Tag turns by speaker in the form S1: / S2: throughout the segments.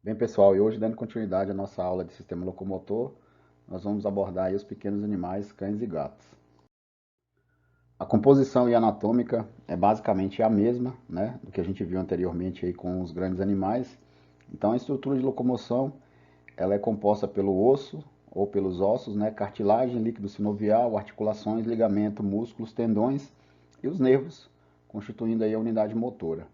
S1: Bem, pessoal, e hoje, dando continuidade à nossa aula de sistema locomotor, nós vamos abordar aí os pequenos animais, cães e gatos. A composição e anatômica é basicamente a mesma, né, do que a gente viu anteriormente aí com os grandes animais. Então, a estrutura de locomoção, ela é composta pelo osso ou pelos ossos, né, cartilagem, líquido sinovial, articulações, ligamento, músculos, tendões e os nervos, constituindo aí a unidade motora.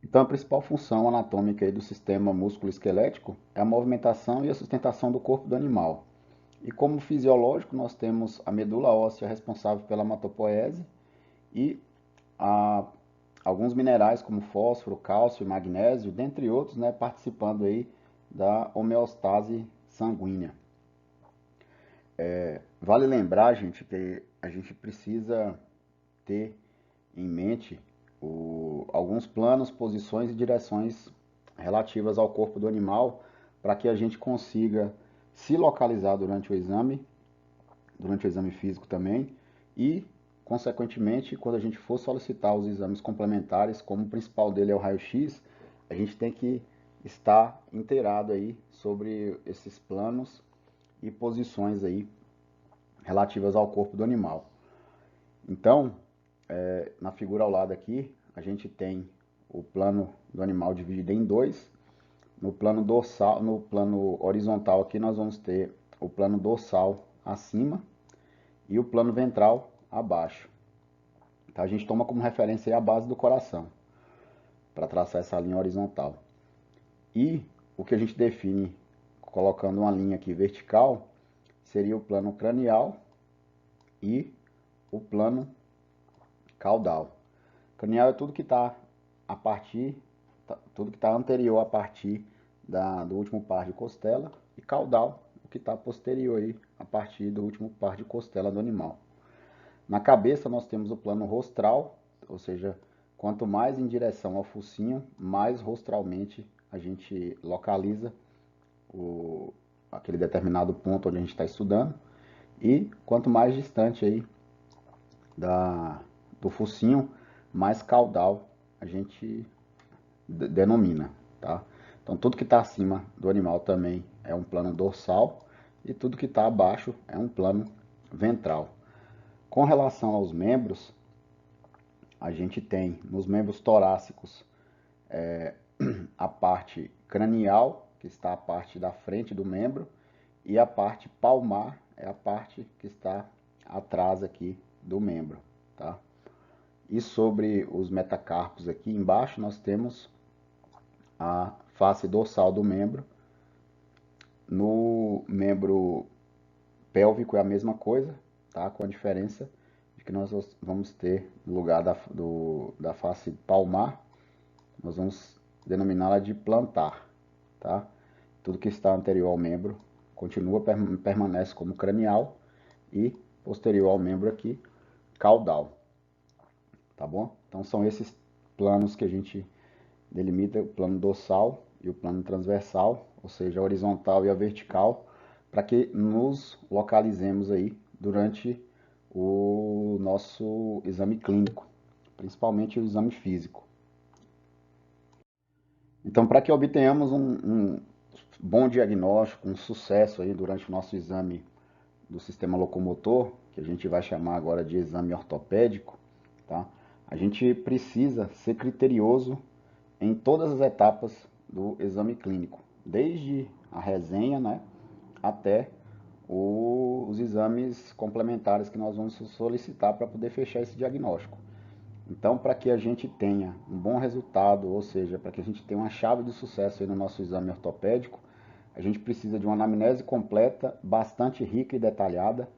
S1: Então, a principal função anatômica aí do sistema músculo-esquelético é a movimentação e a sustentação do corpo do animal. E como fisiológico, nós temos a medula óssea responsável pela hematopoese e a, alguns minerais como fósforo, cálcio e magnésio, dentre outros, né, participando aí da homeostase sanguínea. Vale lembrar, gente, que a gente precisa ter em mente alguns planos, posições e direções relativas ao corpo do animal para que a gente consiga se localizar durante o exame físico também e, consequentemente, quando a gente for solicitar os exames complementares, como o principal dele é o raio-x, a gente tem que estar inteirado aí sobre esses planos e posições aí relativas ao corpo do animal. Então, na figura ao lado aqui, a gente tem o plano do animal dividido em dois. No plano dorsal, no plano horizontal aqui, nós vamos ter o plano dorsal acima e o plano ventral abaixo. Então, a gente toma como referência a base do coração para traçar essa linha horizontal. E o que a gente define colocando uma linha aqui vertical seria o plano cranial e o plano caudal. Cranial é tudo que está a partir, tudo que está anterior a partir do último par de costela, e caudal, o que está posterior aí, a partir do último par de costela do animal. Na cabeça nós temos o plano rostral, ou seja, quanto mais em direção ao focinho, mais rostralmente a gente localiza aquele determinado ponto onde a gente está estudando, e quanto mais distante aí do focinho, mais caudal a gente denomina, tá? Então tudo que está acima do animal também é um plano dorsal e tudo que está abaixo é um plano ventral. Com relação aos membros, a gente tem nos membros torácicos a parte cranial, que está a parte da frente do membro, e a parte palmar é a parte que está atrás aqui do membro, tá? E sobre os metacarpos aqui embaixo, nós temos a face dorsal do membro. No membro pélvico é a mesma coisa, tá? Com a diferença de que nós vamos ter, no lugar da face palmar, nós vamos denominá-la de plantar, tá? Tudo que está anterior ao membro continua, permanece como cranial, e posterior ao membro aqui, caudal, tá bom? Então são esses planos que a gente delimita, o plano dorsal e o plano transversal, ou seja, a horizontal e a vertical, para que nos localizemos aí durante o nosso exame clínico, principalmente o exame físico. Então, para que obtenhamos um bom diagnóstico, um sucesso aí durante o nosso exame do sistema locomotor, que a gente vai chamar agora de exame ortopédico, tá? A gente precisa ser criterioso em todas as etapas do exame clínico, desde a resenha, né, até os exames complementares que nós vamos solicitar para poder fechar esse diagnóstico. Então, para que a gente tenha um bom resultado, ou seja, para que a gente tenha uma chave de sucesso aí no nosso exame ortopédico, a gente precisa de uma anamnese completa, bastante rica e detalhada,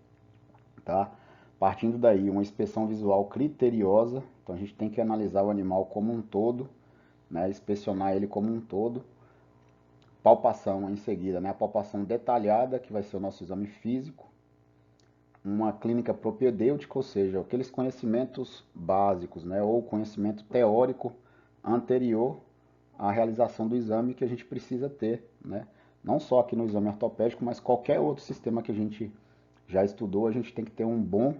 S1: tá? Partindo daí, uma inspeção visual criteriosa, então a gente tem que analisar o animal como um todo, né? Inspecionar ele como um todo. Palpação em seguida, né? A palpação detalhada, que vai ser o nosso exame físico. Uma clínica propedêutica, ou seja, aqueles conhecimentos básicos, né? Ou conhecimento teórico anterior à realização do exame que a gente precisa ter, né? Não só aqui no exame ortopédico, mas qualquer outro sistema que a gente já estudou, a gente tem que ter um bom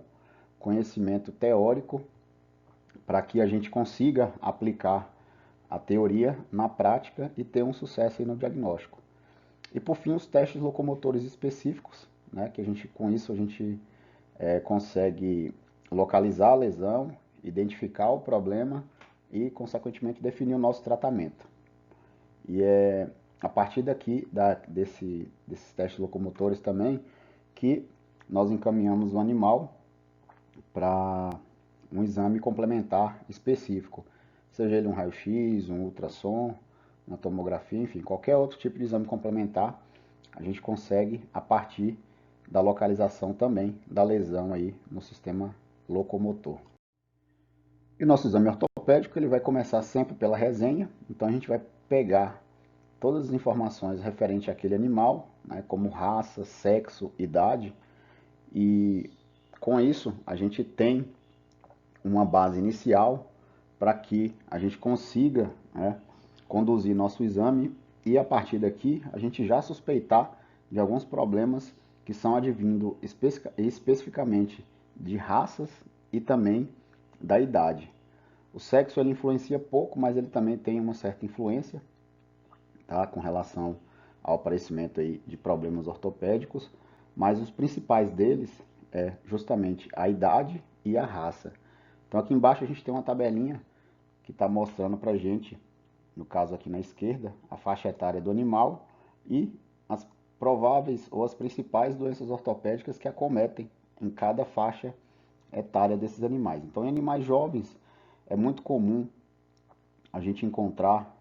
S1: conhecimento teórico para que a gente consiga aplicar a teoria na prática e ter um sucesso aí no diagnóstico. E por fim, os testes locomotores específicos, né, que com isso a gente consegue localizar a lesão, identificar o problema e, consequentemente, definir o nosso tratamento. E é a partir daqui, desses testes locomotores também, que nós encaminhamos o animal para um exame complementar específico, seja ele um raio-x, um ultrassom, uma tomografia, enfim, qualquer outro tipo de exame complementar, a gente consegue a partir da localização também da lesão aí no sistema locomotor. E o nosso exame ortopédico ele vai começar sempre pela resenha, então a gente vai pegar todas as informações referentes àquele animal, né, como raça, sexo, idade, e com isso a gente tem uma base inicial para que a gente consiga, né, conduzir nosso exame e a partir daqui a gente já suspeitar de alguns problemas que são advindo especificamente de raças e também da idade. O sexo ele influencia pouco, mas ele também tem uma certa influência, tá, com relação ao aparecimento aí de problemas ortopédicos, mas os principais deles é justamente a idade e a raça. Então aqui embaixo a gente tem uma tabelinha que está mostrando para a gente, no caso aqui na esquerda, a faixa etária do animal e as prováveis ou as principais doenças ortopédicas que acometem em cada faixa etária desses animais. Então em animais jovens é muito comum a gente encontrar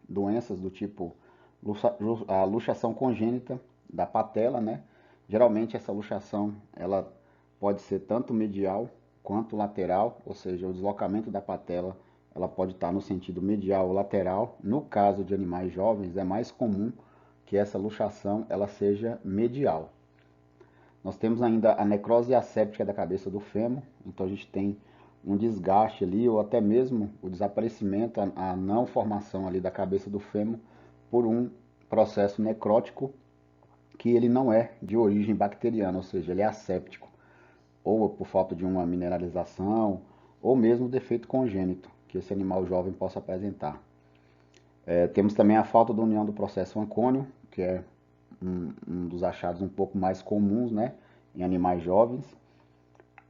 S1: doenças do tipo a luxação congênita da patela, né? Geralmente essa luxação ela pode ser tanto medial quanto lateral, ou seja, o deslocamento da patela ela pode estar no sentido medial ou lateral. No caso de animais jovens é mais comum que essa luxação ela seja medial. Nós temos ainda a necrose asséptica da cabeça do fêmur, então a gente tem um desgaste ali, ou até mesmo o desaparecimento, a não formação ali da cabeça do fêmur por um processo necrótico que ele não é de origem bacteriana, ou seja, ele é asséptico, ou por falta de uma mineralização, ou mesmo defeito congênito que esse animal jovem possa apresentar. Temos também a falta da união do processo ancônio, que é um dos achados um pouco mais comuns, né, em animais jovens.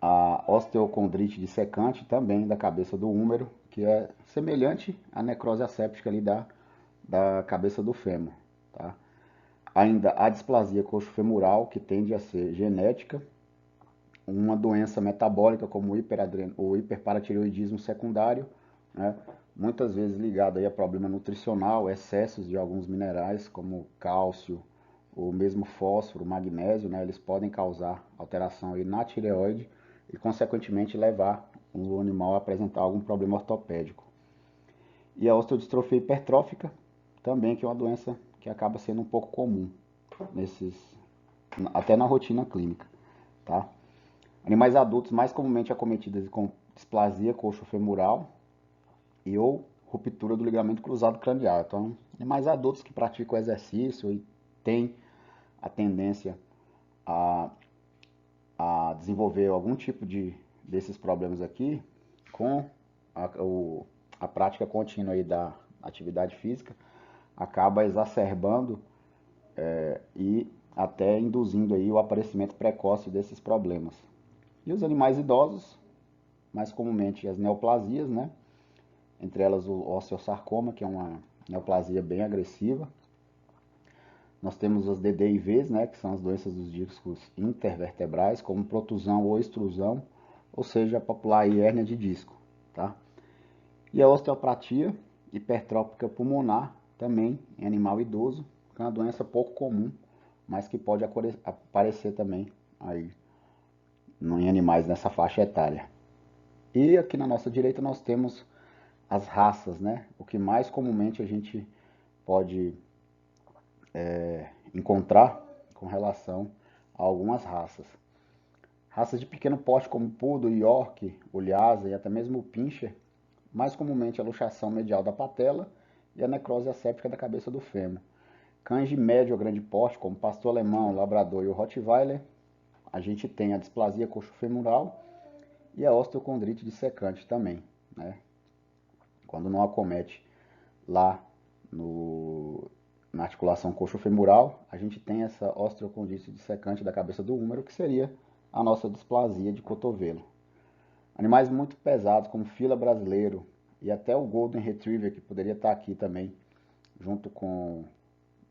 S1: A osteocondrite dissecante também da cabeça do húmero, que é semelhante à necrose asséptica ali da cabeça do fêmur. Tá? Ainda a displasia coxofemoral, que tende a ser genética, uma doença metabólica como o hiperparatireoidismo secundário, né? Muitas vezes ligado aí a problema nutricional, excessos de alguns minerais como cálcio, ou mesmo fósforo, magnésio, né? Eles podem causar alteração aí na tireoide e consequentemente levar o animal a apresentar algum problema ortopédico. E a osteodistrofia hipertrófica também, que é uma doença que acaba sendo um pouco comum até na rotina clínica, tá? Animais adultos mais comumente acometidos com displasia coxofemoral e ou ruptura do ligamento cruzado cranial. Então, animais adultos que praticam exercício e têm a tendência a desenvolver algum tipo desses problemas aqui com a prática contínua aí da atividade física, acaba exacerbando e até induzindo aí o aparecimento precoce desses problemas. E os animais idosos, mais comumente as neoplasias, né? Entre elas o osteosarcoma, que é uma neoplasia bem agressiva. Nós temos as DDIVs, né, que são as doenças dos discos intervertebrais, como protusão ou extrusão, ou seja, a popular hérnia de disco. Tá? E a osteopatia hipertrófica pulmonar, também em animal idoso, que é uma doença pouco comum, mas que pode aparecer também aí em animais nessa faixa etária. E aqui na nossa direita nós temos as raças, né? O que mais comumente a gente pode encontrar com relação a algumas raças. Raças de pequeno porte como Poodle, York, o Lhasa e até mesmo o Pinscher, mais comumente a luxação medial da patela e a necrose asséptica da cabeça do fêmur. Cães de médio a grande porte, como Pastor Alemão, Labrador e o Rottweiler, a gente tem a displasia coxofemoral e a osteocondrite dissecante também, né? Quando não acomete lá na articulação coxofemoral, a gente tem essa osteocondite dissecante da cabeça do húmero, que seria a nossa displasia de cotovelo. Animais muito pesados, como fila brasileiro e até o Golden Retriever, que poderia estar aqui também, junto com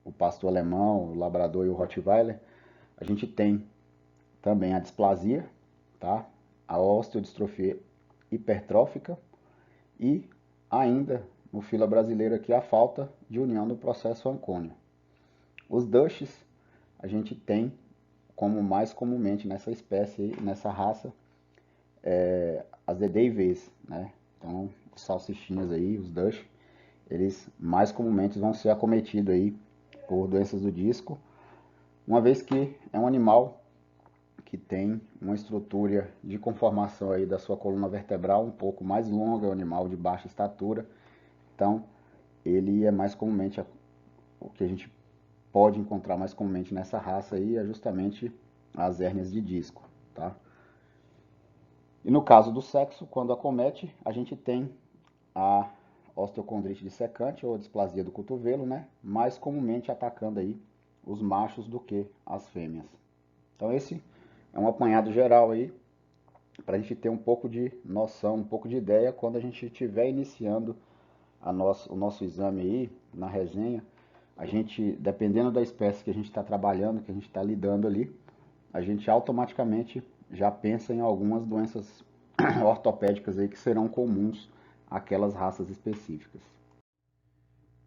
S1: o pastor alemão, o labrador e o Rottweiler, a gente tem também a displasia, tá? A osteodistrofia hipertrófica e ainda no fila brasileiro aqui a falta de união do processo ancônio. Os Dutches a gente tem como mais comumente nessa espécie, nessa raça, as DDIVs, né? Então, os salsichinhas aí, os Dutch, eles mais comumente vão ser acometidos aí por doenças do disco, uma vez que é um animal que tem uma estrutura de conformação aí da sua coluna vertebral um pouco mais longa, é um animal de baixa estatura, então ele é mais comumente, o que a gente pode encontrar mais comumente nessa raça aí é justamente as hérnias de disco, tá? E no caso do sexo, quando acomete, a gente tem a osteocondrite dissecante ou displasia do cotovelo, né? Mais comumente atacando aí os machos do que as fêmeas. Então esse é um apanhado geral aí para a gente ter um pouco de noção, um pouco de ideia quando a gente estiver iniciando o nosso exame aí na resenha. A gente, dependendo da espécie que a gente está trabalhando, que a gente está lidando ali, a gente automaticamente já pensa em algumas doenças ortopédicas aí que serão comuns àquelas raças específicas.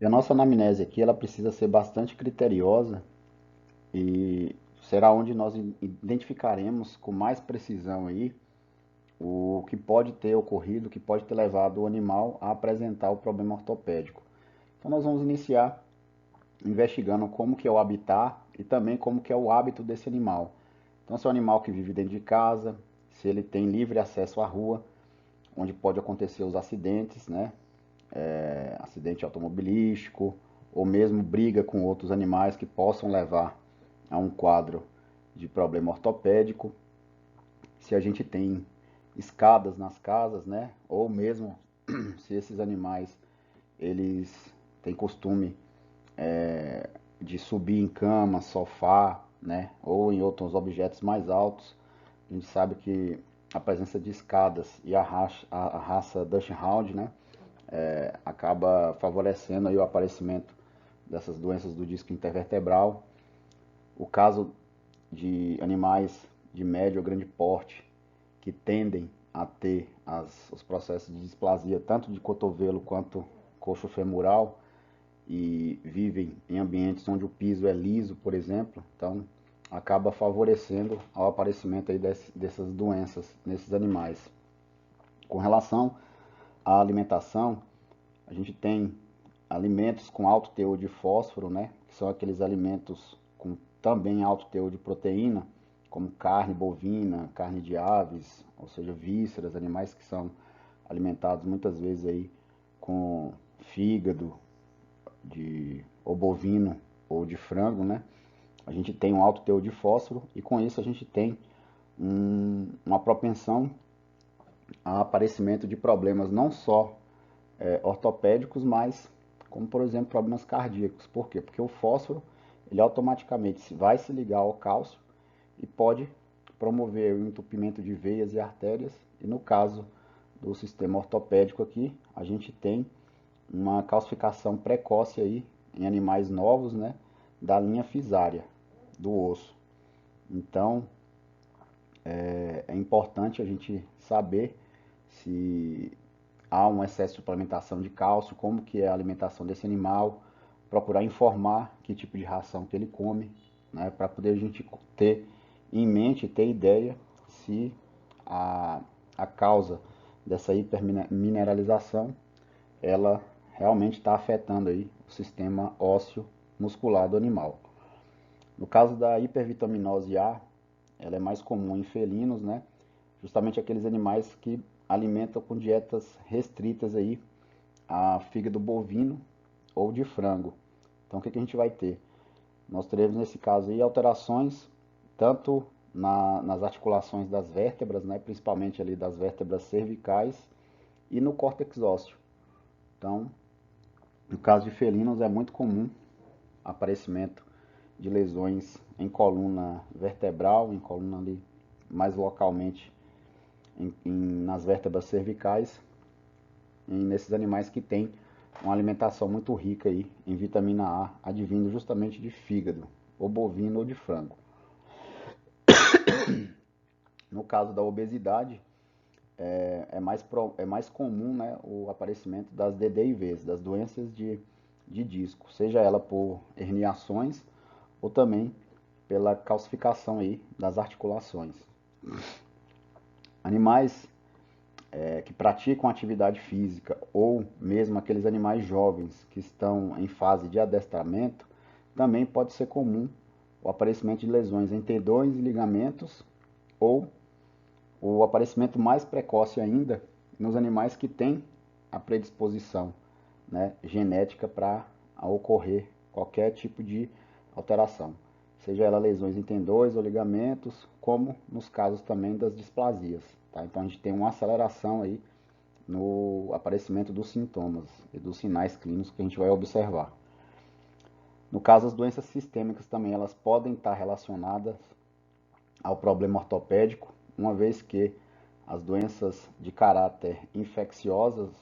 S1: E a nossa anamnese aqui, ela precisa ser bastante criteriosa e será onde nós identificaremos com mais precisão aí o que pode ter ocorrido, o que pode ter levado o animal a apresentar o problema ortopédico. Então nós vamos iniciar investigando como que é o habitat e também como que é o hábito desse animal. Então se é um animal que vive dentro de casa, se ele tem livre acesso à rua, onde pode acontecer os acidentes, né? Acidente automobilístico, ou mesmo briga com outros animais que possam levar a um quadro de problema ortopédico. Se a gente tem escadas nas casas, né? Ou mesmo se esses animais eles têm costume de subir em cama, sofá, né? Ou em outros objetos mais altos. A gente sabe que a presença de escadas e a raça Dachshund, né? Acaba favorecendo aí o aparecimento dessas doenças do disco intervertebral. O caso de animais de médio ou grande porte que tendem a ter os processos de displasia tanto de cotovelo quanto coxofemoral e vivem em ambientes onde o piso é liso, por exemplo, então acaba favorecendo ao aparecimento aí dessas doenças nesses animais. Com relação à alimentação, a gente tem alimentos com alto teor de fósforo, né, que são aqueles alimentos com também alto teor de proteína, como carne bovina, carne de aves, ou seja, vísceras, animais que são alimentados muitas vezes aí com fígado ou bovino ou de frango, né? A gente tem um alto teor de fósforo e com isso a gente tem uma propensão a aparecimento de problemas não só ortopédicos, mas como por exemplo problemas cardíacos. Por quê? Porque o fósforo ele automaticamente vai se ligar ao cálcio e pode promover o entupimento de veias e artérias. E no caso do sistema ortopédico aqui, a gente tem uma calcificação precoce aí em animais novos, né, da linha fisária do osso. Então, é importante a gente saber se há um excesso de suplementação de cálcio, como que é a alimentação desse animal, procurar informar que tipo de ração que ele come, né, para poder a gente ter em mente, ter ideia se a causa dessa hipermineralização, ela realmente está afetando aí o sistema ósseo muscular do animal. No caso da hipervitaminose A, ela é mais comum em felinos, né? Justamente aqueles animais que alimentam com dietas restritas aí a fígado bovino ou de frango. Então o que a gente vai ter? Nós teremos nesse caso aí alterações tanto nas articulações das vértebras, né? Principalmente ali das vértebras cervicais e no córtex ósseo. Então, no caso de felinos, é muito comum aparecimento de lesões em coluna vertebral, em coluna ali mais localmente nas vértebras cervicais, e nesses animais que têm uma alimentação muito rica aí em vitamina A, advindo justamente de fígado, ou bovino ou de frango. No caso da obesidade, é mais comum, né, o aparecimento das DDIVs, das doenças de disco, seja ela por herniações ou também pela calcificação aí das articulações. Animais que praticam atividade física ou mesmo aqueles animais jovens que estão em fase de adestramento, também pode ser comum o aparecimento de lesões em tendões e ligamentos ou o aparecimento mais precoce ainda nos animais que têm a predisposição, né, genética para ocorrer qualquer tipo de alteração, seja ela lesões em tendões ou ligamentos, como nos casos também das displasias. Tá? Então a gente tem uma aceleração aí no aparecimento dos sintomas e dos sinais clínicos que a gente vai observar. No caso, as doenças sistêmicas também elas podem estar relacionadas ao problema ortopédico, uma vez que as doenças de caráter infecciosos,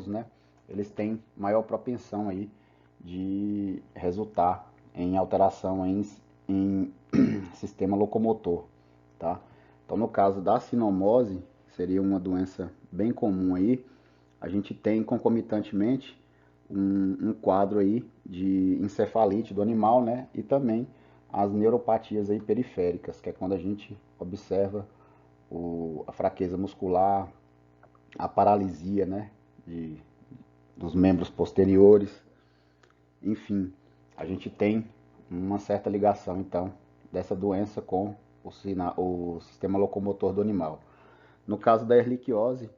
S1: né, eles têm maior propensão aí de resultar em alteração em sistema locomotor, tá? Então, no caso da sinomose, seria uma doença bem comum aí, a gente tem concomitantemente um quadro aí de encefalite do animal, né? E também as neuropatias aí periféricas, que é quando a gente observa a fraqueza muscular, a paralisia, né? Dos membros posteriores. Enfim, a gente tem uma certa ligação, então, dessa doença com o sistema locomotor do animal. No caso da erliquiose,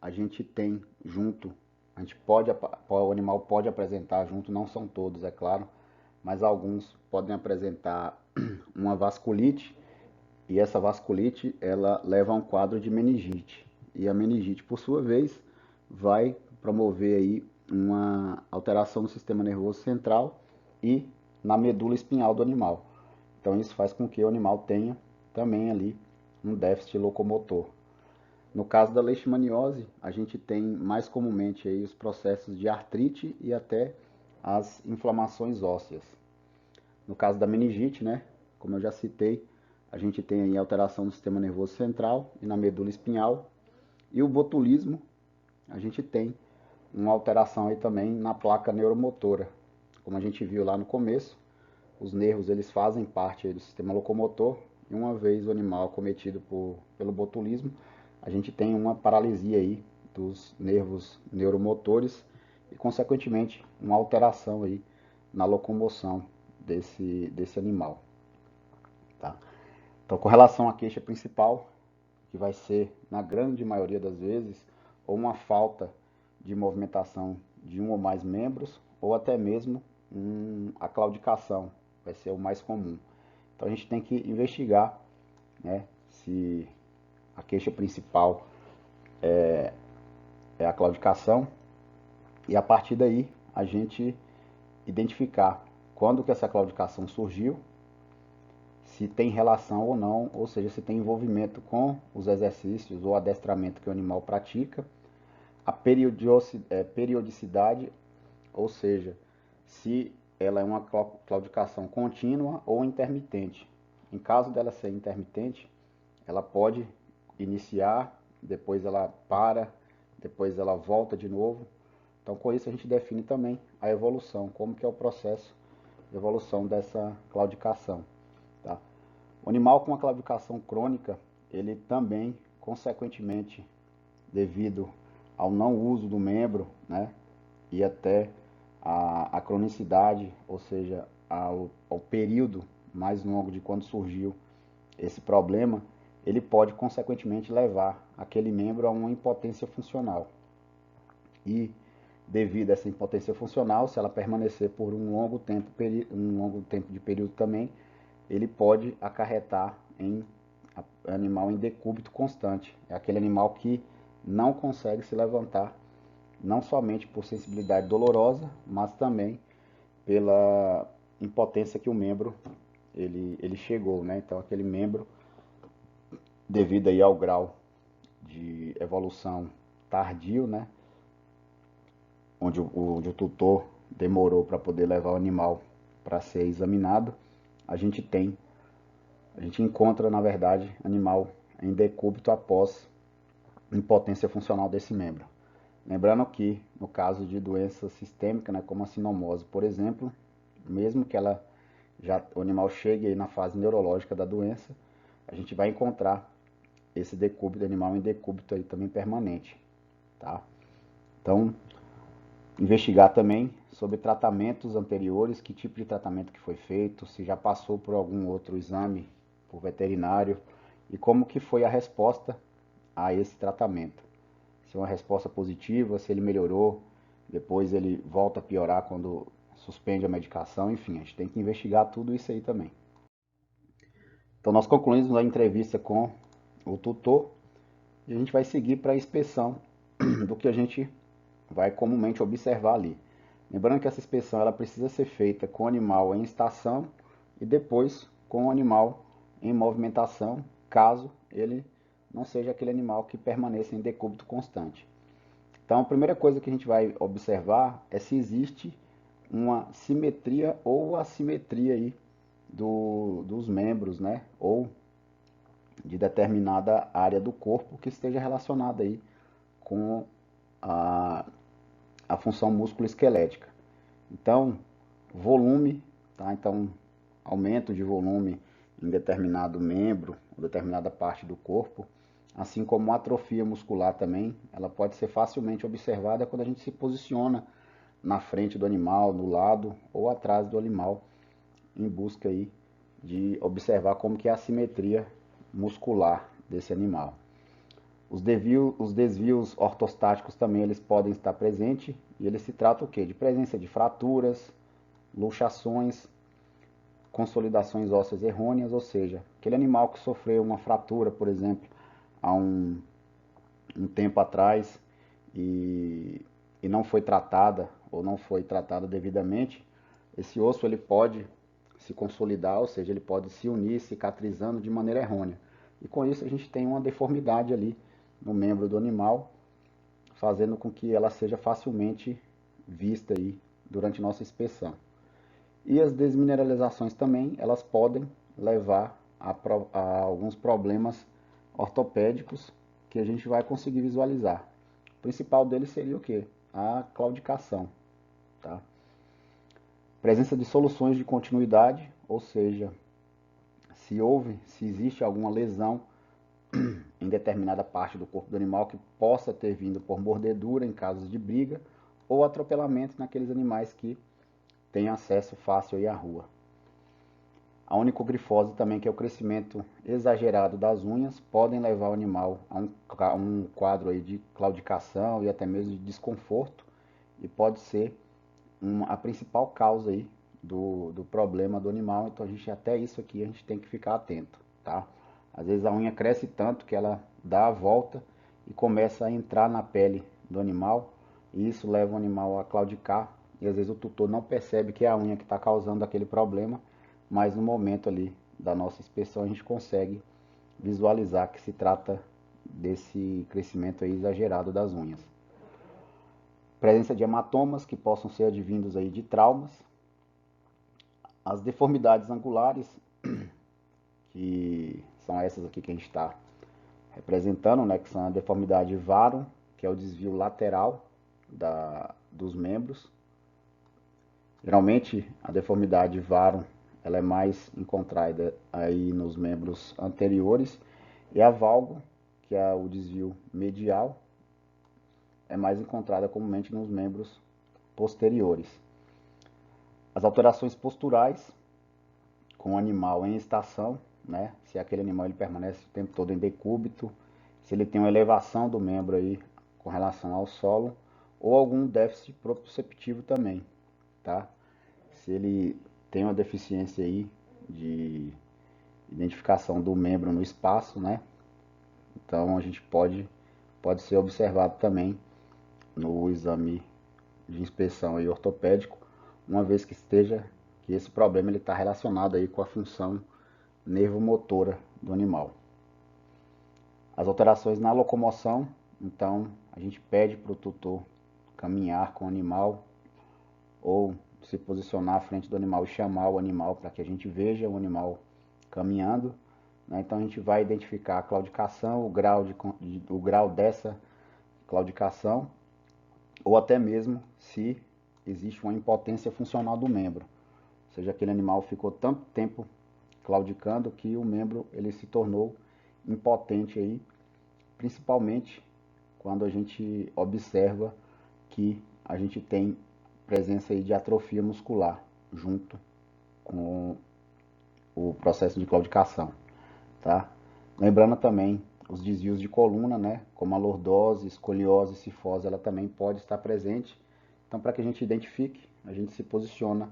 S1: a gente tem junto, o animal pode apresentar junto, não são todos, é claro, mas alguns podem apresentar uma vasculite, e essa vasculite ela leva a um quadro de meningite. E a meningite, por sua vez, vai promover aí uma alteração no sistema nervoso central e na medula espinhal do animal. Então isso faz com que o animal tenha também ali um déficit locomotor. No caso da leishmaniose, a gente tem mais comumente aí os processos de artrite e até as inflamações ósseas. No caso da meningite, né, como eu já citei, a gente tem aí alteração no sistema nervoso central e na medula espinhal. E o botulismo, a gente tem uma alteração aí também na placa neuromotora. Como a gente viu lá no começo, os nervos eles fazem parte aí do sistema locomotor e uma vez o animal acometido pelo botulismo, a gente tem uma paralisia aí dos nervos neuromotores e consequentemente uma alteração aí na locomoção desse animal. Tá? Então, com relação à queixa principal, que vai ser, na grande maioria das vezes, ou uma falta de movimentação de um ou mais membros, ou até mesmo a claudicação, vai ser o mais comum. Então a gente tem que investigar, né, se a queixa principal é a claudicação, e a partir daí a gente identificar quando que essa claudicação surgiu, se tem relação ou não, ou seja, se tem envolvimento com os exercícios ou adestramento que o animal pratica, a periodicidade, ou seja, se ela é uma claudicação contínua ou intermitente. Em caso dela ser intermitente, ela pode iniciar, depois ela para, depois ela volta de novo. Então, com isso a gente define também a evolução, como que é o processo de evolução dessa claudicação. Tá? O animal com a claudicação crônica, ele também, consequentemente, devido ao não uso do membro, né, e até a cronicidade, ou seja, ao período mais longo de quando surgiu esse problema, ele pode consequentemente levar aquele membro a uma impotência funcional. E devido a essa impotência funcional, se ela permanecer por um longo tempo de período também, ele pode acarretar em animal em decúbito constante. É aquele animal que não consegue se levantar não somente por sensibilidade dolorosa, mas também pela impotência que o membro ele chegou, né? Então aquele membro, devido aí ao grau de evolução tardio, né? Onde o tutor demorou para poder levar o animal para ser examinado, a gente encontra, na verdade, animal em decúbito após impotência funcional desse membro. Lembrando que, no caso de doença sistêmica, né, como a sinomose, por exemplo, mesmo que o animal chegue aí na fase neurológica da doença, a gente vai encontrar esse decúbito animal em decúbito aí também permanente, tá? Então, investigar também sobre tratamentos anteriores, que tipo de tratamento que foi feito, se já passou por algum outro exame por veterinário e como que foi a resposta a esse tratamento. Se é uma resposta positiva, se ele melhorou, depois ele volta a piorar quando suspende a medicação, enfim, a gente tem que investigar tudo isso aí também. Então nós concluímos a entrevista com o tutor e a gente vai seguir para a inspeção do que a gente vai comumente observar ali. Lembrando que essa inspeção ela precisa ser feita com o animal em estação e depois com o animal em movimentação, caso ele não seja aquele animal que permaneça em decúbito constante. Então a primeira coisa que a gente vai observar é se existe uma simetria ou assimetria aí dos membros, né? Ou de determinada área do corpo que esteja relacionada aí com a, a função músculo-esquelética. Então, volume, tá? Então, aumento de volume em determinado membro, ou determinada parte do corpo, assim como atrofia muscular também, ela pode ser facilmente observada quando a gente se posiciona na frente do animal, no lado ou atrás do animal, em busca aí de observar como que é a simetria muscular desse animal. Os desvios ortostáticos também eles podem estar presentes e eles se tratam o quê? De presença de fraturas, luxações, consolidações ósseas errôneas, ou seja, aquele animal que sofreu uma fratura, por exemplo, há um tempo atrás e não foi tratada ou não foi tratada devidamente, esse osso ele pode se consolidar, ou seja, ele pode se unir, cicatrizando de maneira errônea. E com isso a gente tem uma deformidade ali no membro do animal, fazendo com que ela seja facilmente vista aí durante nossa inspeção. E as desmineralizações também, elas podem levar a alguns problemas ortopédicos que a gente vai conseguir visualizar. O principal deles seria o quê? A claudicação, tá? Presença de soluções de continuidade, ou seja, se existe alguma lesão em determinada parte do corpo do animal que possa ter vindo por mordedura em casos de briga ou atropelamento naqueles animais que têm acesso fácil aí à rua. A onicogrifose também, que é o crescimento exagerado das unhas, podem levar o animal a um quadro aí de claudicação e até mesmo de desconforto e pode ser a principal causa aí do problema do animal. Então até isso aqui a gente tem que ficar atento, tá? Às vezes a unha cresce tanto que ela dá a volta e começa a entrar na pele do animal e isso leva o animal a claudicar e às vezes o tutor não percebe que é a unha que está causando aquele problema, mas no momento ali da nossa inspeção a gente consegue visualizar que se trata desse crescimento aí exagerado das unhas. Presença de hematomas que possam ser advindos aí de traumas. As deformidades angulares, que são essas aqui que a gente está representando, né, que são a deformidade Varum, que é o desvio lateral dos membros. Geralmente a deformidade Varum ela é mais encontrada aí nos membros anteriores e a valgo, que é o desvio medial, é mais encontrada comumente nos membros posteriores. As alterações posturais com o animal em estação, né? Se aquele animal ele permanece o tempo todo em decúbito, se ele tem uma elevação do membro aí com relação ao solo ou algum déficit proprioceptivo também, tá? Se ele tem uma deficiência aí de identificação do membro no espaço, né? Então a gente pode ser observado também no exame de inspeção aí ortopédico, uma vez que esse problema ele está relacionado aí com a função nervomotora do animal. As alterações na locomoção, então a gente pede para o tutor caminhar com o animal ou se posicionar à frente do animal e chamar o animal para que a gente veja o animal caminhando, né? Então a gente vai identificar a claudicação, o grau dessa claudicação, ou até mesmo se existe uma impotência funcional do membro, ou seja, aquele animal ficou tanto tempo claudicando que o membro ele se tornou impotente aí, principalmente quando a gente observa que a gente tem presença aí de atrofia muscular junto com o processo de claudicação, tá? Lembrando também os desvios de coluna, né? Como a lordose, escoliose, cifose, ela também pode estar presente. Então, para que a gente identifique, a gente se posiciona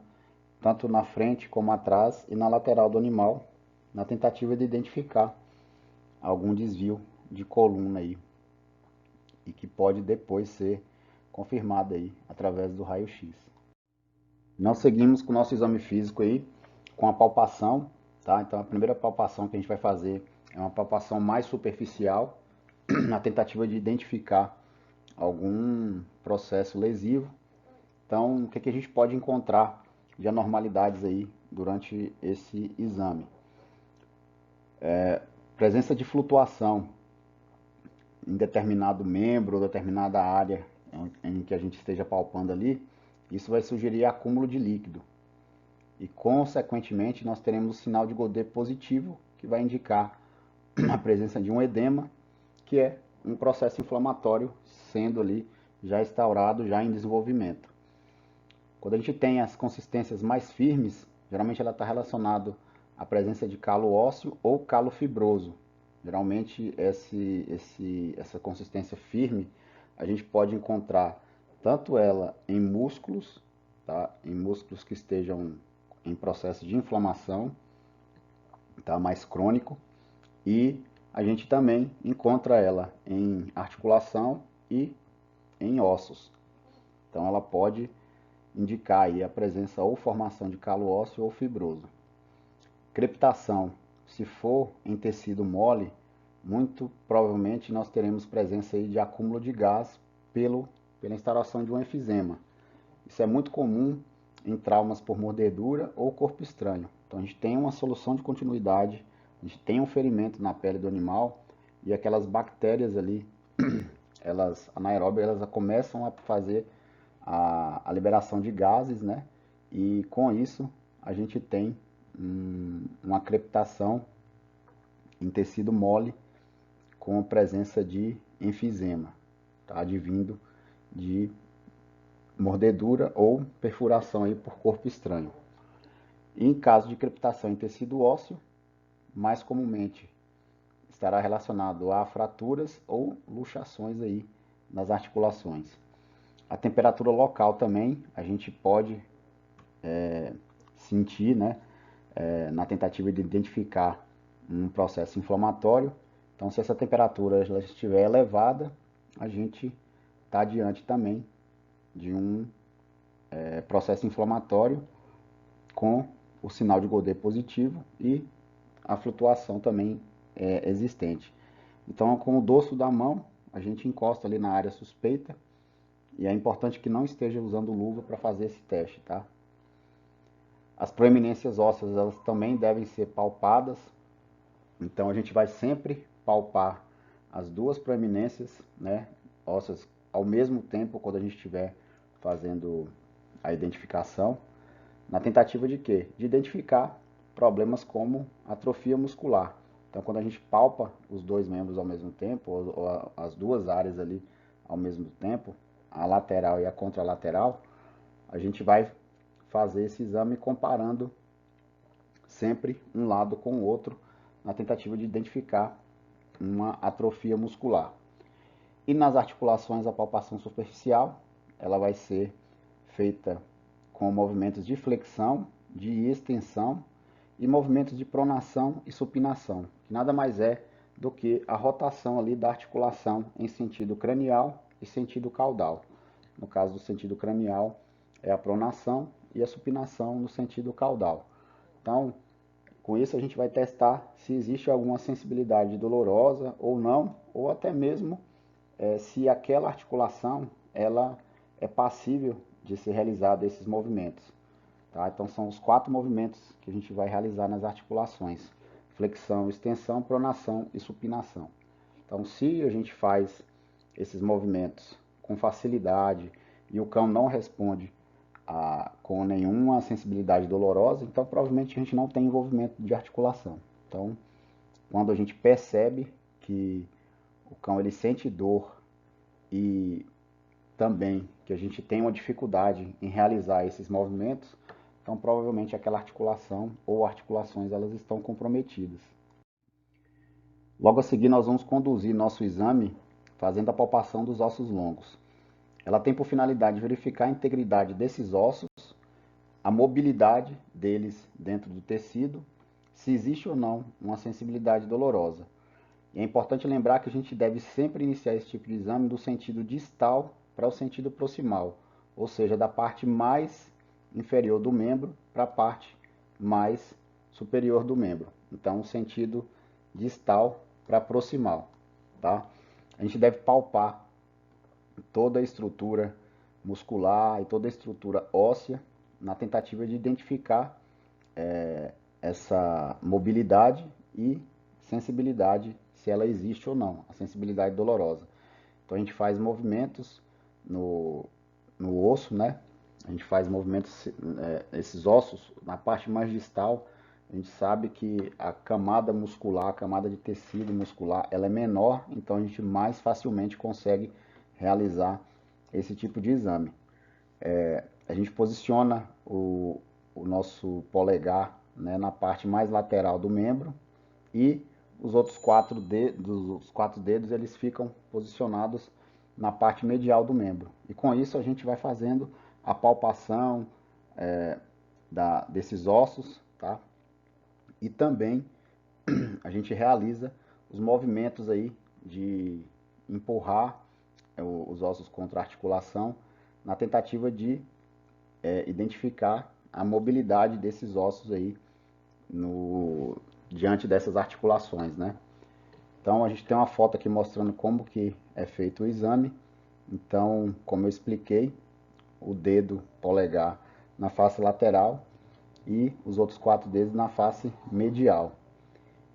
S1: tanto na frente como atrás e na lateral do animal, na tentativa de identificar algum desvio de coluna aí, e que pode depois ser confirmado aí através do raio-x. Nós seguimos com o nosso exame físico aí, com a palpação, tá? Então a primeira palpação que a gente vai fazer é uma palpação mais superficial, na tentativa de identificar algum processo lesivo. Então, o que a gente pode encontrar de anormalidades aí durante esse exame? Presença de flutuação em determinado membro ou determinada área em que a gente esteja palpando ali, isso vai sugerir acúmulo de líquido. E, consequentemente, nós teremos o sinal de Godet positivo, que vai indicar a presença de um edema, que é um processo inflamatório sendo ali já instaurado, já em desenvolvimento. Quando a gente tem as consistências mais firmes, geralmente ela está relacionada à presença de calo ósseo ou calo fibroso. Geralmente essa consistência firme a gente pode encontrar tanto ela em músculos, tá? Em músculos que estejam em processo de inflamação, tá? Mais crônico, e a gente também encontra ela em articulação e em ossos. Então ela pode indicar aí a presença ou formação de calo ósseo ou fibroso. Crepitação, se for em tecido mole, muito provavelmente nós teremos presença aí de acúmulo de gás pela instauração de um enfisema. Isso é muito comum em traumas por mordedura ou corpo estranho. Então a gente tem uma solução de continuidade, a gente tem um ferimento na pele do animal e aquelas bactérias ali, elas anaeróbias, elas começam a fazer a liberação de gases, né? E com isso a gente tem uma crepitação em tecido mole com a presença de enfisema, tá? Advindo de mordedura ou perfuração aí por corpo estranho. E em caso de crepitação em tecido ósseo, mais comumente estará relacionado a fraturas ou luxações aí nas articulações. A temperatura local também a gente pode sentir, né, na tentativa de identificar um processo inflamatório. Então, se essa temperatura estiver elevada, a gente está diante também de um processo inflamatório com o sinal de Godet positivo e a flutuação também existente. Então, com o dorso da mão, a gente encosta ali na área suspeita e é importante que não esteja usando luva para fazer esse teste, tá? As proeminências ósseas, elas também devem ser palpadas. Então, a gente vai sempre palpar as duas proeminências, né, ósseas ao mesmo tempo quando a gente estiver fazendo a identificação, na tentativa de quê? De identificar problemas como atrofia muscular. Então, quando a gente palpa os dois membros ao mesmo tempo, ou as duas áreas ali ao mesmo tempo, a lateral e a contralateral, a gente vai fazer esse exame comparando sempre um lado com o outro, na tentativa de identificar uma atrofia muscular. E nas articulações, a palpação superficial, ela vai ser feita com movimentos de flexão, de extensão e movimentos de pronação e supinação, que nada mais é do que a rotação ali da articulação em sentido cranial e sentido caudal. no caso do sentido cranial, é a pronação e a supinação no sentido caudal. Então, com isso a gente vai testar se existe alguma sensibilidade dolorosa ou não, ou até mesmo se aquela articulação ela é passível de ser realizada esses movimentos. Tá? Então são os 4 movimentos que a gente vai realizar nas articulações: flexão, extensão, pronação e supinação. Então, se a gente faz esses movimentos com facilidade e o cão não responde com nenhuma sensibilidade dolorosa, então provavelmente a gente não tem envolvimento de articulação. Então, quando a gente percebe que o cão ele sente dor e também que a gente tem uma dificuldade em realizar esses movimentos, então provavelmente aquela articulação ou articulações elas estão comprometidas. Logo a seguir nós vamos conduzir nosso exame fazendo a palpação dos ossos longos. Ela tem por finalidade verificar a integridade desses ossos, a mobilidade deles dentro do tecido, se existe ou não uma sensibilidade dolorosa. E é importante lembrar que a gente deve sempre iniciar esse tipo de exame do sentido distal para o sentido proximal, ou seja, da parte mais inferior do membro para a parte mais superior do membro. Então, o sentido distal para proximal, tá? A gente deve palpar toda a estrutura muscular e toda a estrutura óssea na tentativa de identificar essa mobilidade e sensibilidade, se ela existe ou não, a sensibilidade dolorosa. Então a gente faz movimentos no osso, né? A gente faz movimentos, esses ossos, na parte mais distal, a gente sabe que a camada muscular, a camada de tecido muscular, ela é menor, então a gente mais facilmente consegue realizar esse tipo de exame. A gente posiciona o nosso polegar, né, na parte mais lateral do membro e os outros 4 dedos eles ficam posicionados na parte medial do membro. E com isso a gente vai fazendo a palpação desses ossos, tá? E também a gente realiza os movimentos aí de empurrar os ossos contra a articulação na tentativa de identificar a mobilidade desses ossos aí diante dessas articulações, né? Então a gente tem uma foto aqui mostrando como que é feito o exame. Então, como eu expliquei, o dedo polegar na face lateral e os outros 4 dedos na face medial.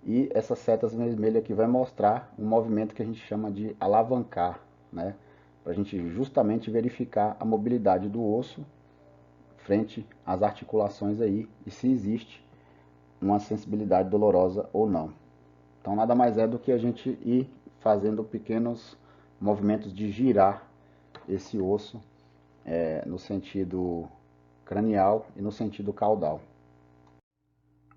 S1: E essas setas vermelhas aqui vai mostrar um movimento que a gente chama de alavancar, né? Para a gente justamente verificar a mobilidade do osso frente às articulações aí e se existe uma sensibilidade dolorosa ou não. Então nada mais é do que a gente ir fazendo pequenos movimentos de girar esse osso no sentido cranial e no sentido caudal.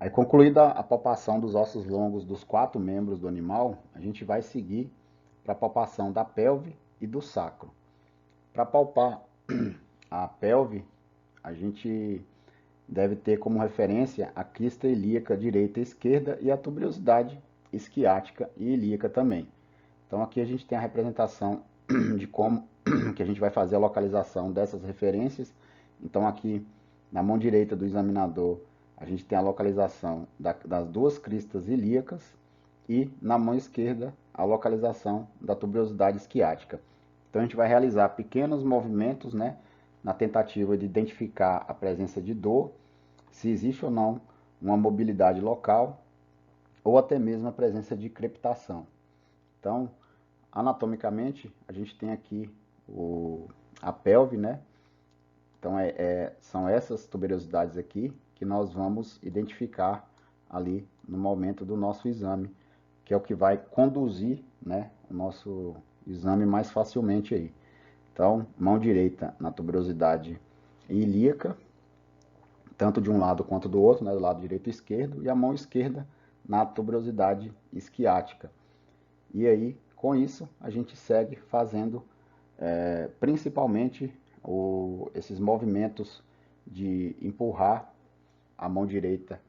S1: Aí concluída a palpação dos ossos longos dos 4 membros do animal, a gente vai seguir para a palpação da pelve e do sacro. Para palpar a pelve, a gente deve ter como referência a crista ilíaca direita e esquerda e a tuberosidade isquiática e ilíaca também. Então aqui a gente tem a representação de como que a gente vai fazer a localização dessas referências. Então aqui na mão direita do examinador a gente tem a localização das 2 cristas ilíacas e na mão esquerda a localização da tuberosidade isquiática. Então a gente vai realizar pequenos movimentos, né, na tentativa de identificar a presença de dor, se existe ou não uma mobilidade local ou até mesmo a presença de crepitação. Então, anatomicamente, a gente tem aqui a pelve, né? Então, são essas tuberosidades aqui que nós vamos identificar ali no momento do nosso exame, que é o que vai conduzir, né, o nosso exame mais facilmente aí. Então, mão direita na tuberosidade ilíaca, tanto de um lado quanto do outro, né, do lado direito e esquerdo, e a mão esquerda na tuberosidade isquiática. E aí, com isso, a gente segue fazendo principalmente esses movimentos de empurrar a mão direita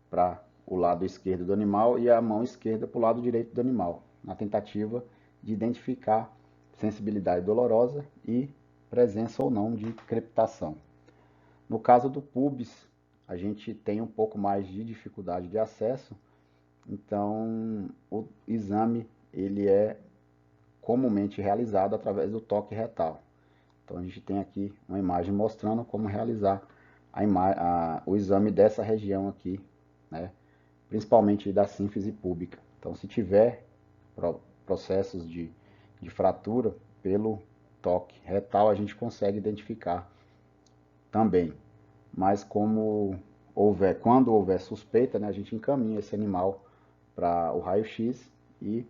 S1: para o lado esquerdo do animal e a mão esquerda para o lado direito do animal, na tentativa de identificar sensibilidade dolorosa e presença ou não de crepitação. No caso do pubis, a gente tem um pouco mais de dificuldade de acesso, então o exame ele é comumente realizado através do toque retal. Então a gente tem aqui uma imagem mostrando como realizar o exame dessa região aqui, né? Principalmente da sínfise púbica. Então se tiver processos de fratura pelo toque retal, a gente consegue identificar também. Mas quando houver suspeita, né, a gente encaminha esse animal para o raio-x e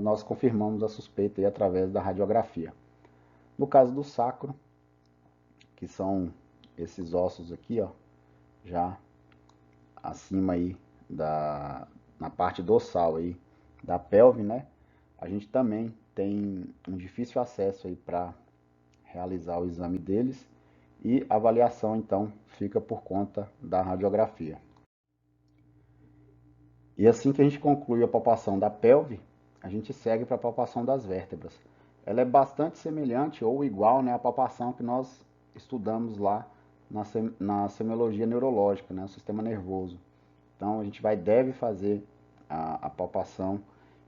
S1: nós confirmamos a suspeita aí através da radiografia. No caso do sacro, que são esses ossos aqui, ó, já acima aí na parte dorsal aí da pelve, né? A gente também tem um difícil acesso aí para realizar o exame deles e a avaliação então fica por conta da radiografia. E assim que a gente conclui a palpação da pelve, a gente segue para a palpação das vértebras. Ela é bastante semelhante ou igual, né, à palpação que nós estudamos lá na semiologia neurológica, né, o sistema nervoso. Então a gente deve fazer a palpação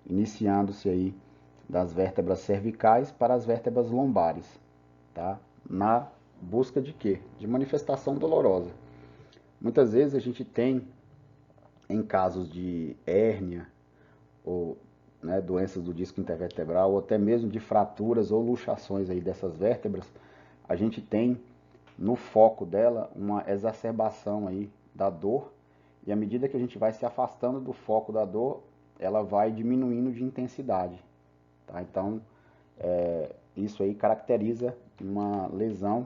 S1: iniciando-se aí das vértebras cervicais para as vértebras lombares, tá? Na busca de quê? De manifestação dolorosa. Muitas vezes a gente tem, em casos de hérnia ou, né, doenças do disco intervertebral, ou até mesmo de fraturas ou luxações aí dessas vértebras, a gente tem no foco dela uma exacerbação aí da dor, e à medida que a gente vai se afastando do foco da dor, ela vai diminuindo de intensidade, tá? Então, isso aí caracteriza uma lesão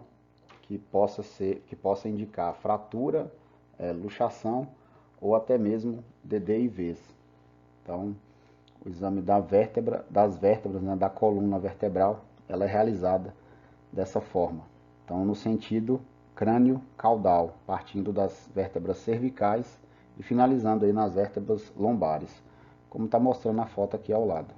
S1: que possa indicar fratura, luxação ou até mesmo DDIVs. Então, o exame das vértebras, né, da coluna vertebral, ela é realizada dessa forma. Então, no sentido crânio-caudal, partindo das vértebras cervicais e finalizando aí nas vértebras lombares, como está mostrando na foto aqui ao lado.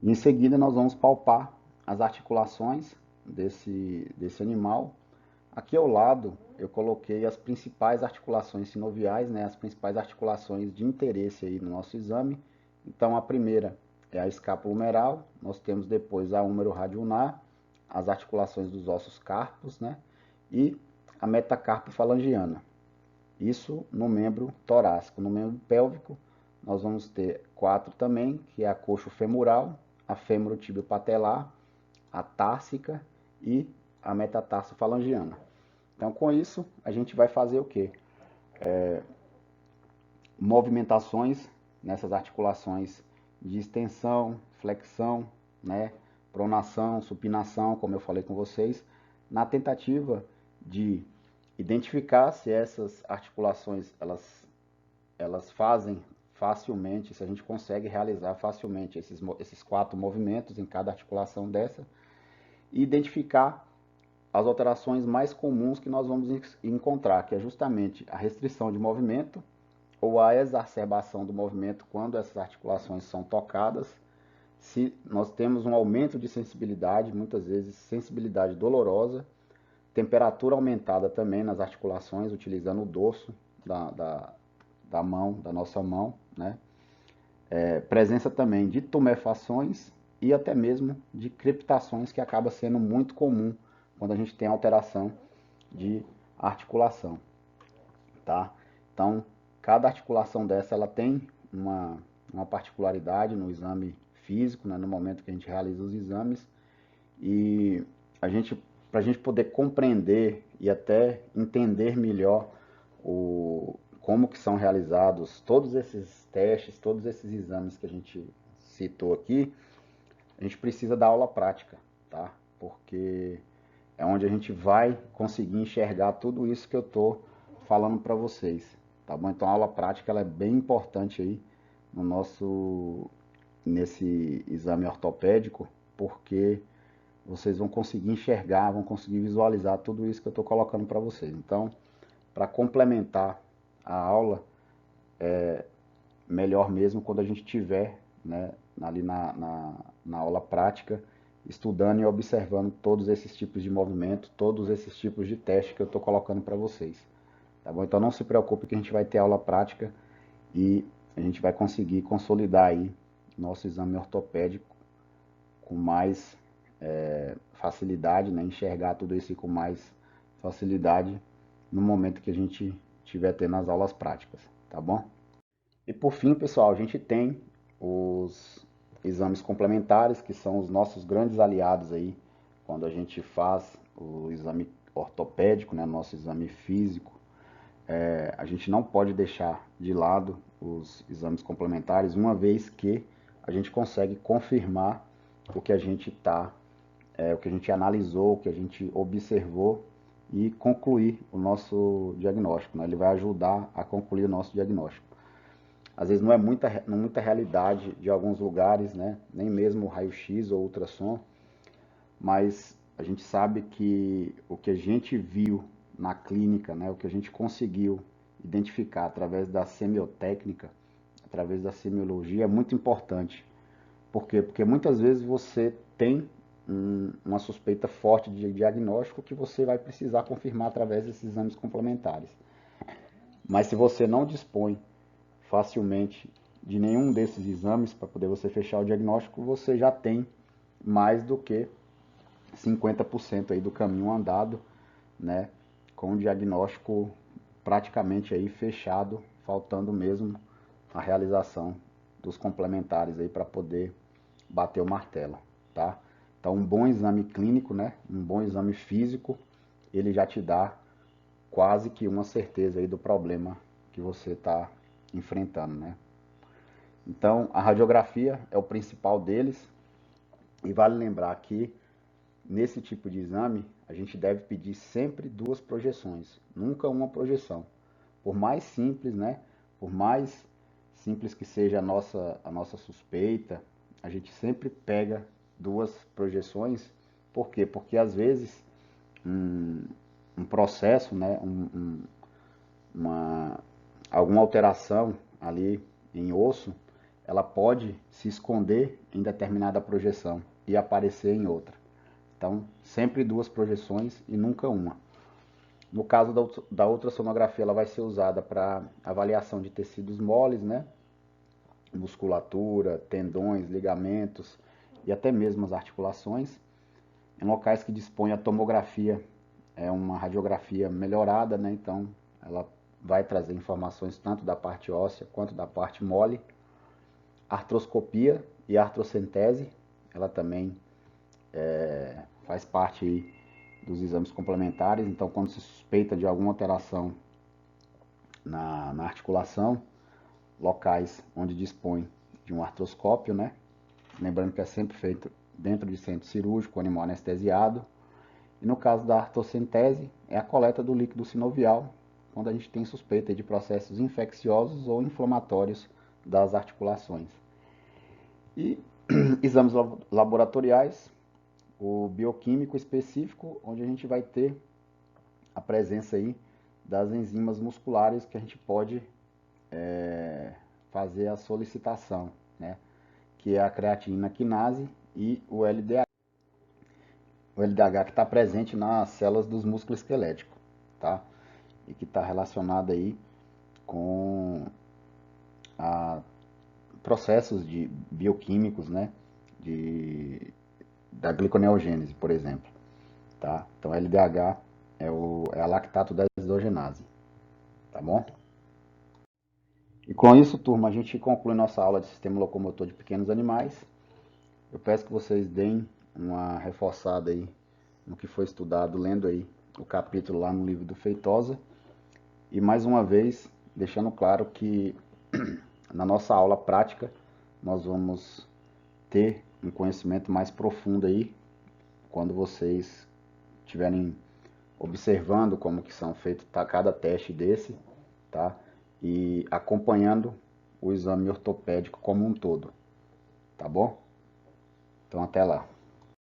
S1: Em seguida, nós vamos palpar as articulações desse animal. Aqui ao lado, eu coloquei as principais articulações sinoviais, né, as principais articulações de interesse aí no nosso exame. Então, a primeira é a escápula humeral, nós temos depois a húmero radioulnar, as articulações dos ossos carpos, né, e a metacarpo-falangiana. Isso no membro torácico. No membro pélvico, nós vamos ter 4 também, que é a coxo femoral, a fêmuro-tíbio patelar, a társica e a metatarso-falangiana. Então, com isso, a gente vai fazer o quê? Movimentações nessas articulações de extensão, flexão, né? Pronação, supinação, como eu falei com vocês, na tentativa de identificar se essas articulações elas fazem facilmente, se a gente consegue realizar facilmente esses 4 movimentos em cada articulação dessa, e identificar as alterações mais comuns que nós vamos encontrar, que é justamente a restrição de movimento ou a exacerbação do movimento quando essas articulações são tocadas. Se nós temos um aumento de sensibilidade, muitas vezes sensibilidade dolorosa, temperatura aumentada também nas articulações, utilizando o dorso da mão, da nossa mão, né? Presença também de tumefações e até mesmo de crepitações, que acaba sendo muito comum quando a gente tem alteração de articulação, tá? Então, cada articulação dessa ela tem uma particularidade no exame físico, né, no momento que a gente realiza os exames, e para a gente poder compreender e até entender melhor como que são realizados todos esses testes, todos esses exames que a gente citou aqui, a gente precisa da aula prática, tá? Porque é onde a gente vai conseguir enxergar tudo isso que eu estou falando para vocês, tá bom? Então a aula prática ela é bem importante aí nesse exame ortopédico, porque vocês vão conseguir enxergar, vão conseguir visualizar tudo isso que eu estou colocando para vocês. Então, para complementar a aula, melhor mesmo quando a gente tiver, né, ali na aula prática estudando e observando todos esses tipos de movimento, todos esses tipos de teste que eu estou colocando para vocês. Tá bom? Então não se preocupe que a gente vai ter aula prática e a gente vai conseguir consolidar aí nosso exame ortopédico com mais facilidade, né? Enxergar tudo isso com mais facilidade no momento que a gente estiver tendo as aulas práticas, tá bom? E por fim, pessoal, a gente tem os exames complementares, que são os nossos grandes aliados aí, quando a gente faz o exame ortopédico, né, nosso exame físico. A gente não pode deixar de lado os exames complementares, uma vez que a gente consegue confirmar o que a gente o que a gente analisou, o que a gente observou e concluir o nosso diagnóstico, né? Ele vai ajudar a concluir o nosso diagnóstico. Às vezes não é muita realidade de alguns lugares, né? Nem mesmo raio-x ou ultrassom, mas a gente sabe que o que a gente viu na clínica, né? O que a gente conseguiu identificar através da semiotécnica, através da semiologia, é muito importante. Por quê? Porque muitas vezes você tem uma suspeita forte de diagnóstico que você vai precisar confirmar através desses exames complementares. Mas se você não dispõe facilmente de nenhum desses exames para poder você fechar o diagnóstico, você já tem mais do que 50% aí do caminho andado, né, com o diagnóstico praticamente aí fechado, faltando mesmo a realização dos complementares aí para poder bater o martelo, tá? Então um bom exame clínico, né, um bom exame físico, ele já te dá quase que uma certeza aí do problema que você está enfrentando, né? Então, a radiografia é o principal deles, e vale lembrar que nesse tipo de exame a gente deve pedir sempre duas projeções, nunca uma projeção. Por mais simples, né? Por mais simples que seja a nossa suspeita, a gente sempre pega duas projeções. Por quê? Porque às vezes um processo, né? Uma, alguma alteração ali em osso, ela pode se esconder em determinada projeção e aparecer em outra. Então, sempre duas projeções e nunca uma. No caso da ultrassonografia, ela vai ser usada para avaliação de tecidos moles, né? Musculatura, tendões, ligamentos e até mesmo as articulações. Em locais que dispõem a tomografia, é uma radiografia melhorada, né? Então, ela vai trazer informações tanto da parte óssea quanto da parte mole. Artroscopia e artrocentese, ela também faz parte aí dos exames complementares. Então, quando se suspeita de alguma alteração na articulação, locais onde dispõe de um artroscópio, né? Lembrando que é sempre feito dentro de centro cirúrgico, animal anestesiado. E no caso da artrocentese, é a coleta do líquido sinovial, quando a gente tem suspeita de processos infecciosos ou inflamatórios das articulações. E exames laboratoriais, o bioquímico específico, onde a gente vai ter a presença aí das enzimas musculares que a gente pode fazer a solicitação, né? Que é a creatinina quinase e o LDH. O LDH que está presente nas células dos músculos esqueléticos, tá? E que está relacionado aí com processos bioquímicos, né? Da gliconeogênese, por exemplo, tá? Então LDH é a lactato desidrogenase, tá bom? E com isso, turma, a gente conclui nossa aula de sistema locomotor de pequenos animais. Eu peço que vocês deem uma reforçada aí no que foi estudado, lendo aí o capítulo lá no livro do Feitosa. E mais uma vez, deixando claro que na nossa aula prática nós vamos ter um conhecimento mais profundo aí quando vocês estiverem observando como que são feitos cada teste desse, tá? E acompanhando o exame ortopédico como um todo, tá bom? Então até lá.